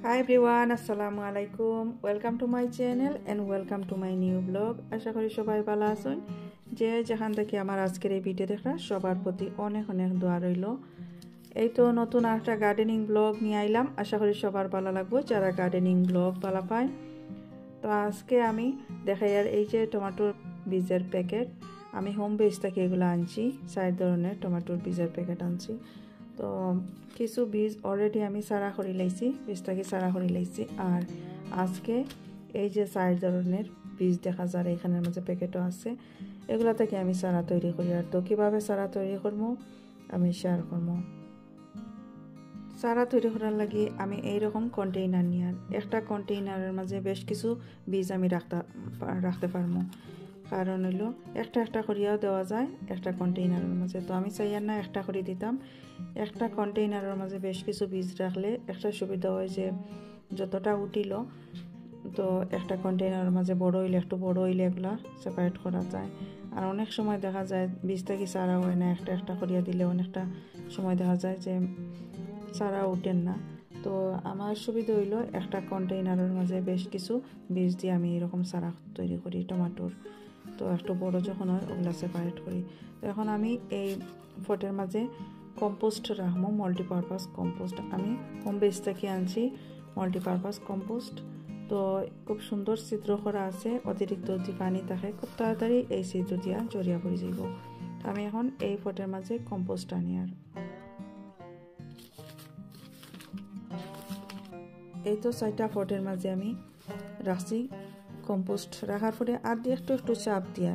Hi everyone, assalamu alaikum. Welcome to my channel and welcome to my new vlog. আশা করি সবাই ভালো আছেন। যে যেখান থেকে আমার আজকের এই ভিডিও দেখা সবার প্রতি অনেক অনেক দোয়া রইল। এই তো নতুন একটা গার্ডেনিং ব্লগ নিয়ে আইলাম। আশা করি সবার ভালো লাগবে যারা গার্ডেনিং ব্লগ ভালো পায়। তো আজকে আমি দেখাই আর এই যে টমেটোর বীজের প্যাকেট আমি হোম বেস থেকে এগুলো আনছি। 4 ধরনের টমেটোর বীজের প্যাকেট আনছি। তো কিছু বীজ অলরেডি আমি সারা করে লাইছি, বীজটাকে সারা করে লাইছি। আর আজকে এই যে 4 ধরনের বীজ দেখা যায় এখানের মধ্যে প্যাকেটও আছে, এগুলা থেকে আমি সারা তৈরি করি। আর তো কীভাবে সারা তৈরি করবো আমি শেয়ার করবো। সারা তৈরি করার লাগে আমি এইরকম কন্টেইনার নিয়ে একটা কন্টেইনারের মাঝে বেশ কিছু বীজ আমি রাখতে পারবো। কারণ হইলো একটা একটা করিয়াও দেওয়া যায় একটা কন্টেইনারের মাঝে। তো আমি চাই না একটা করে দিতাম। একটা কন্টেইনারের মাঝে বেশ কিছু বীজ রাখলে একটা সুবিধা হয় যে যতটা উঠিল তো একটা কন্টেইনারের মাঝে বড় হইলে একটু বড় হইলে এগুলা সেপারেট করা যায়। আর অনেক সময় দেখা যায় বীজটা কি সারা হয় না, একটা একটা করিয়া দিলে অনেকটা সময় দেখা যায় যে সারা উঠেন না। তো আমার সুবিধা হইলো একটা কন্টেইনারের মাঝে বেশ কিছু বীজ দিয়ে আমি এরকম সারা তৈরি করি টমেটোর। তো একটু বড় যখন হয় ওগুলা সেপারেট করি। তো এখন আমি এই ফটের মাঝে কম্পোস্ট রাখবো, মাল্টিপারপাস কম্পোস্ট। আমি হোম বেস থেকে আনছি মাল্টিপারপাস কম্পোস্ট। তো খুব সুন্দর ছিদ্র করা আছে, অতিরিক্ত যদি পানি থাকে খুব তাড়াতাড়ি এই ছিদ্র দিয়া জড়িয়া পড়ে যাব। আমি এখন এই ফটের মাঝে কম্পোস্ট আনি। আর এই তো 4টা ফটের মাঝে আমি রাখছি কম্পোস্ট। রাখার পরে আর দিয়ে একটু একটু চাপ দিয়া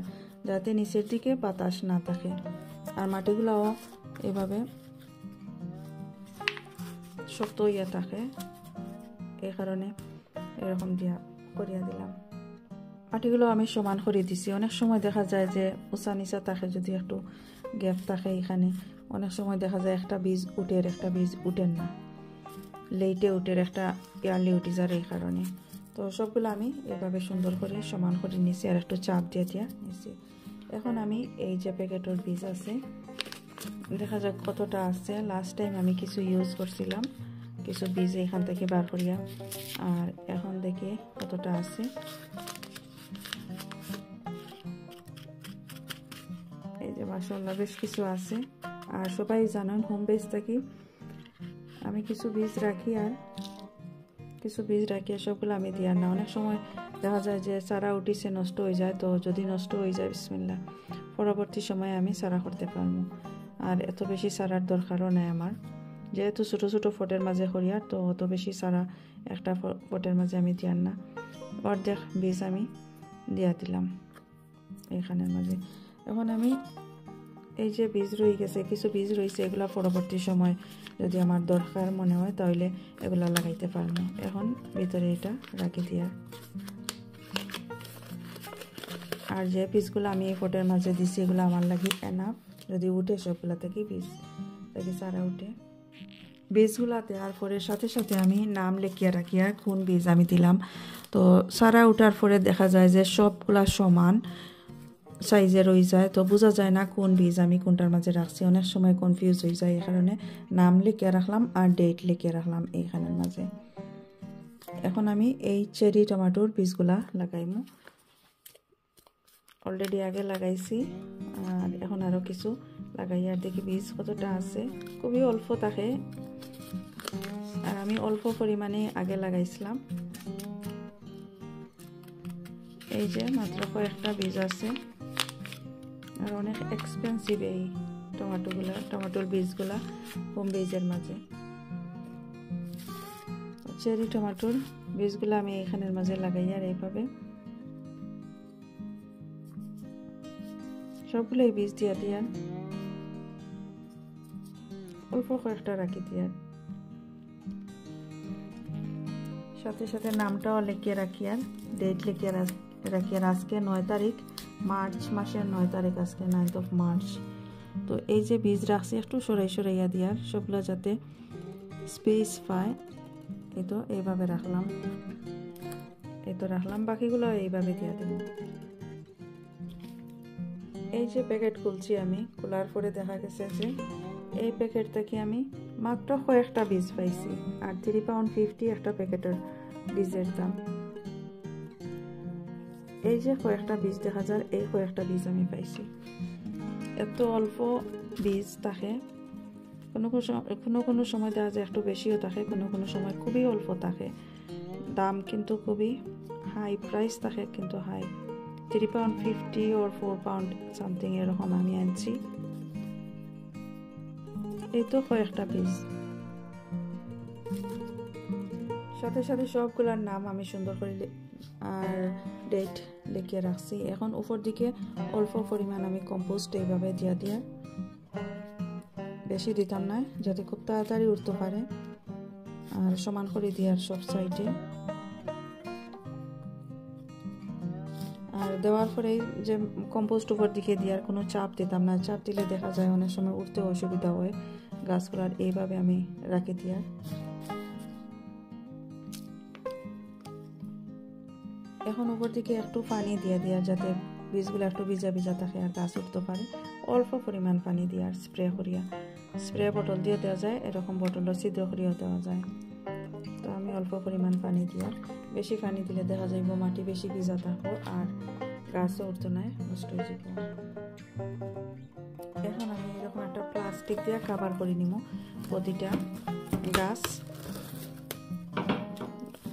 যাতে নিচের দিকে বাতাস না থাকে আর মাটিগুলোও এভাবে শক্ত হইয়া থাকে, এই কারণে এরকম দিয়া করিয়া দিলাম। মাটিগুলো আমি সমান করে দিছি। অনেক সময় দেখা যায় যে উঁচা নিচা থাকে, যদি একটু গ্যাপ থাকে এখানে অনেক সময় দেখা যায় একটা বীজ উঠের একটা বীজ উঠেন না, লেটে উঠের একটা ইয়ারলি উঠে যায় এই কারণে। তো সবগুলো আমি এভাবে সুন্দর করে সমান করে নিছি আর একটু চাপ দিয়ে নিছি। এখন আমি এই যে প্যাকেটের বীজ আছে দেখা যাক কতটা আছে। লাস্ট টাইম আমি কিছু ইউজ করছিলাম, কিছু বীজ এখান থেকে বার করিয়া। আর এখন দেখি কতটা আছে। এই যে মাশাআল্লাহ বেশ কিছু আছে। আর সবাই জানেন হোম বেস থেকে আমি কিছু বীজ রাখি আর সবগুলো আমি দিয়া না। অনেক সময় দেখা যায় যে চারা উঠিছে নষ্ট হয়ে যায়। তো যদি নষ্ট হয়ে যায় বিসমিল্লাহ, পরবর্তী সময়ে আমি চারা করতে পারবো। আর এত বেশি চারার দরকারও নাই আমার, যেহেতু ছোটো ছোটো ফটের মাঝে করিয়ার। তো অত বেশি চারা একটা ফটের মাঝে আমি দিয়ার না। অর্ধেক বীজ আমি দিয়া দিলাম এখানের মাঝে। এখন আমি এই যে বীজ রয়ে গেছে, কিছু বীজ রয়েছে, এগুলা পরবর্তী সময় যদি আমার দরকার মনে হয় তাহলে এগুলা লাগাইতে পারবো। এখন ভিতরে এটা রাখি দিয়া। আর যে বীজগুলো আমি এই ফটের মাঝে দিছি এগুলো আমার লাগে এনাফ, যদি উঠে সবগুলা থেকে বীজ থেকে চারা উঠে। বীজগুলা দেওয়ার পরে সাথে সাথে আমি নাম লিখিয়া রাখি আর কোন বীজ আমি দিলাম। তো চারা উঠার পরে দেখা যায় যে সবগুলা সমান সাইজে রয়ে যায়, তো বোঝা যায় না কোন বীজ আমি কোনটার মাঝে রাখছি। অনেক সময় কনফিউজ হয়ে যায়, এই কারণে নাম লিখে রাখলাম আর ডেট লিখে রাখলাম এইখানের মাঝে। এখন আমি এই চেরি টমেটোর বীজগুলা লাগাইমু। অলরেডি আগে লাগাইছি আর এখন আরও কিছু লাগাই। আর দেখি বীজ কতটা আছে, খুবই অল্প থাকে। আর আমি অল্প পরিমাণে আগে লাগাইছিলাম। এই যে মাত্র কয়েকটা বীজ আছে। আর অনেক এক্সপেন্সিভ এই টমেটোর বীজগুলা হোম বেজের মাঝে। চেরি টমেটোর বীজগুলা আমি এখানের মাঝে লাগাই আর এইভাবে সবগুলোই বীজ দিয়া অল্প কয়েকটা রাখি দিয়ার সাথে সাথে নামটাও লিখিয়ে রাখি আর ডেট লিখিয়ে রাখি। আর আজকে 9 তারিখ মার্চ মাসের 9 তারিখ, আজকে 9th of March। তো এই যে বীজ রাখছি একটু সরাইয়া দিয়ার সবগুলো যাতে স্পেস পায়। এই তো এইভাবে রাখলাম, বাকিগুলো এইভাবে দিয়া দেব। এই যে প্যাকেট খুলছি আমি, খোলার পরে দেখা গেছে যে এই প্যাকেট থেকে আমি মাত্র কয়েকটা বীজ পাইছি আর 3 পাউন্ড 50 একটা প্যাকেটের বীজের দাম। এই যে কয়েকটা বীজ দেখা যায়, এই কয়েকটা বীজ আমি পাইছি। এত অল্প বীজ থাকে, কোনো সময় দেখা যায় একটু বেশিও থাকে, কোনো সময় খুবই অল্প থাকে। দাম কিন্তু খুবই হাই, প্রাইস থাকে কিন্তু high. 3 pound 50 or 4 pound something এরকম আমি আনছি। এই তো কয়েকটা বীজ, সাথে সাথে সবগুলোর নাম আমি সুন্দর করে আর ডেট লিখে রাখছি। এখন উপর দিকে অল্প পরিমাণ আমি কম্পোস্ট এইভাবে দিয়া বেশি দিতাম না, যাতে খুব তাড়াতাড়ি উঠতে পারে। আর সমান করে দিয়ার সব সাইডে। আর দেওয়ার পরে যে কম্পোস্ট উপর দিকে দিয়ার কোনো চাপ দিতাম না, চাপ দিলে দেখা যায় অনেক সময় উঠতে অসুবিধা হয় গাছগুলার। এইভাবে আমি রাখি দিয়া। এখন উপর দিকে একটু পানি দিয়া যাতে বীজগুলো একটু ভিজা ভিজা থাকে আর গাছ উঠতে পারে। অল্প পরিমাণ পানি দিয়ে আর স্প্রে করিয়া, স্প্রে বোতল দিয়ে দেওয়া যায়, এরকম বোতলও ছিদ্র করিয়া দেওয়া যায়। তো আমি অল্প পরিমাণ পানি দিয়া, বেশি পানি দিলে দেখা যাইব মাটি বেশি ভিজা থাকবো আর গাছও উঠতে নাই, নষ্ট হয়ে যাব। এখন আমি এরকম একটা প্লাস্টিক দিয়ে কাভার করে নিব প্রতিটা গাছ,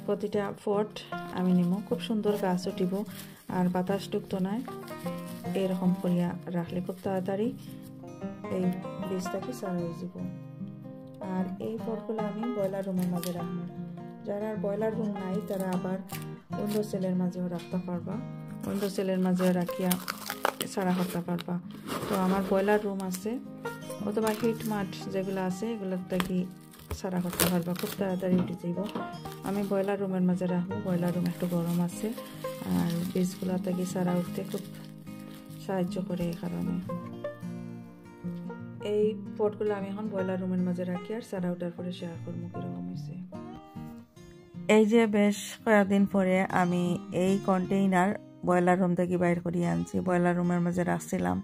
প্রতিটা পট আমি নিব। খুব সুন্দর গাছ উঠিব আর বাতাস ঢুকতো না। এরকম করিয়া রাখলে খুব তাড়াতাড়ি এই বীজটাকে সারা হয়ে যাব। আর এই পটগুলো আমি ব্রয়লার রুমের মাঝে রাখবো। যারা ব্রয়লার রুম নাই তারা আবার উইন্ডো সেলের মাঝেও রাখতে পারবা, উইন্ডো সেলের মাঝে রাখিয়া সারা করতে পারবা। তো আমার ব্রয়লার রুম আছে, অথবা হিট মাঠ যেগুলো আছে এগুলো থেকে সারা করতে পারবা, খুব তাড়াতাড়ি উঠে যাইব। আমি ব্রয়লার রুমের মাঝে রাখবো, ব্রয়লার রুম একটু গরম আছে আর বীজগুলো থেকে সারা উঠতে খুব সাহায্য করে। এই কারণে এই পটগুলো আমি এখন ব্রয়লার রুমের মাঝে রাখি আর সারা উঠার পরে শেয়ার করবো কিরকম হয়েছে। এই যে বেশ কয়েকদিন পরে আমি এই কন্টেইনার ব্রয়লার রুম থেকে বাইর করিয়ে আনছি, ব্রয়লার রুমের মাঝে রাখছিলাম।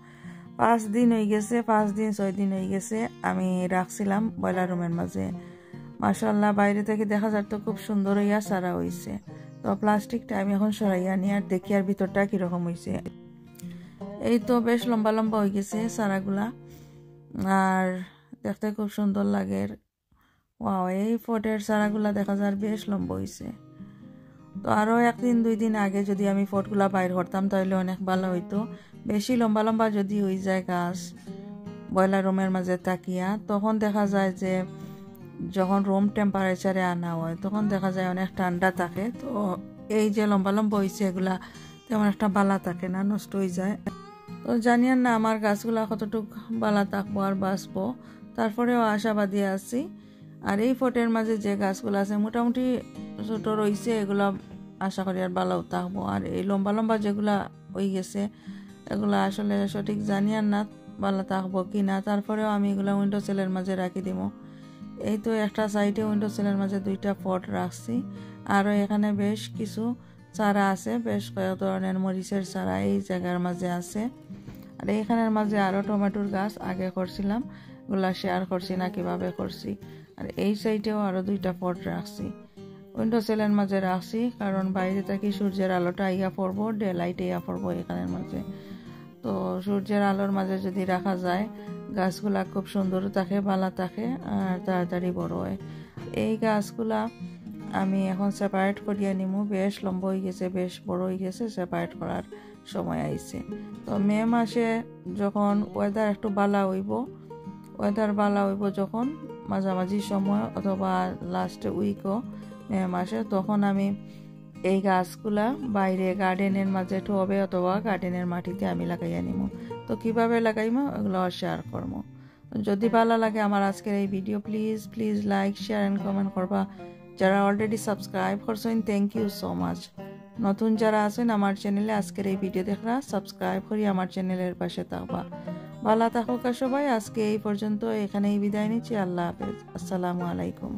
5 দিন হয়ে গেছে, 5 দিন 6 দিন হয়ে গেছে আমি রাখছিলাম ব্রয়লার রুমের মাঝে। মাশাআল্লাহ বাইরে থেকে দেখা যায় তো খুব সুন্দর হইয়া সারা হয়েছে। তো প্লাস্টিকটা আমি এখন সরাইয়া নিয়ে আর দেখি আর ভিতরটা কিরকম হয়েছে। এই তো বেশ লম্বা লম্বা হয়ে গেছে সারাগুলা আর দেখতে খুব সুন্দর লাগে। ওয়াও, এই ফটের সারাগুলা দেখা যায় বেশ লম্বা হয়েছে। তো আরও 1-2 দিন আগে যদি আমি ফটগুলা বাইর করতাম তাহলে অনেক ভালো হইতো। বেশি লম্বা লম্বা যদি হয়ে যায় গাছ ব্রয়লার রুমের মাঝে তাকিয়া, তখন দেখা যায় যে যখন রুম টেম্পারেচারে আনা হয় তখন দেখা যায় অনেক ঠান্ডা থাকে। তো এই যে লম্বা লম্বা হয়েছে এগুলা তেমন একটা বালা থাকে না, নষ্ট হয়ে যায়। তো জানিয়ে না আমার গাছগুলা কতটুকু বালা থাকবো আর বাঁচবো, তারপরেও আশাবাদী আছি। আর এই ফটের মাঝে যে গাছগুলো আছে মোটামুটি ছোট রয়েছে, এগুলা আশা করি আর বালাও থাকবো। আর এই লম্বা লম্বা যেগুলা হয়ে গেছে এগুলা আসলে সঠিক জানিয়ে না বালা থাকবো কি না। তারপরেও আমি এগুলা উইন্ডো সেলের মাঝে রাখি দিব। এই তো একটা সাইডে উইন্ডো সেলের মাঝে 2টা পট রাখছি। আরও এখানে বেশ কিছু চারা আছে, বেশ কয়েক ধরনের মরিচের চারা এই জায়গার মাঝে আছে। আর এইখানের মাঝে আরও টমেটোর গাছ আগে করছিলাম, এগুলা শেয়ার করছি না কিভাবে করছি। আর এই সাইডেও আরও 2টা পট রাখছি, উইন্ডো সেলের মাঝে রাখছি কারণ বাইরে থেকে সূর্যের আলোটা ইয়া পড়বো, ডে লাইট ইয়া পড়বো এখানের মাঝে। তো সূর্যের আলোর মাঝে যদি রাখা যায় গাছগুলা খুব সুন্দর থাকে, ভালো থাকে আর তাড়াতাড়ি বড় হয়। এই গাছগুলা আমি এখন সেপারেট করিয়া নিব, বেশ লম্বা হয়ে গেছে, বেশ বড় হয়ে গেছে, সেপারেট করার সময় আইছে। তো মে মাসে যখন ওয়েদার একটু বালা হইব, ওয়েদার বালা হইব যখন মাঝামাঝি সময় অথবা লাস্ট উইকও মে মাসে, তখন আমি এই গাছগুলা বাইরে গার্ডেনের মাঝে টবে অথবা গার্ডেনের মাটিতে আমি লাগাইয়া নিব। তো কিভাবে লাগাইমো এগুলো শেয়ার করবো। যদি ভালো লাগে আমার আজকের এই video please like share and comment করবা। যারা অলরেডি সাবস্ক্রাইব করছেন থ্যাংক ইউ সো মাচ। নতুন যারা আছেন আমার চ্যানেলে আজকের এই ভিডিও দেখরা সাবস্ক্রাইব করি আমার চ্যানেলের পাশে থাকবা। ভালো থাকুক সবাই। আজকে এই পর্যন্ত, এখানেই বিদায় নিচ্ছি। আল্লাহ হাফেজ, আসসালামু আলাইকুম।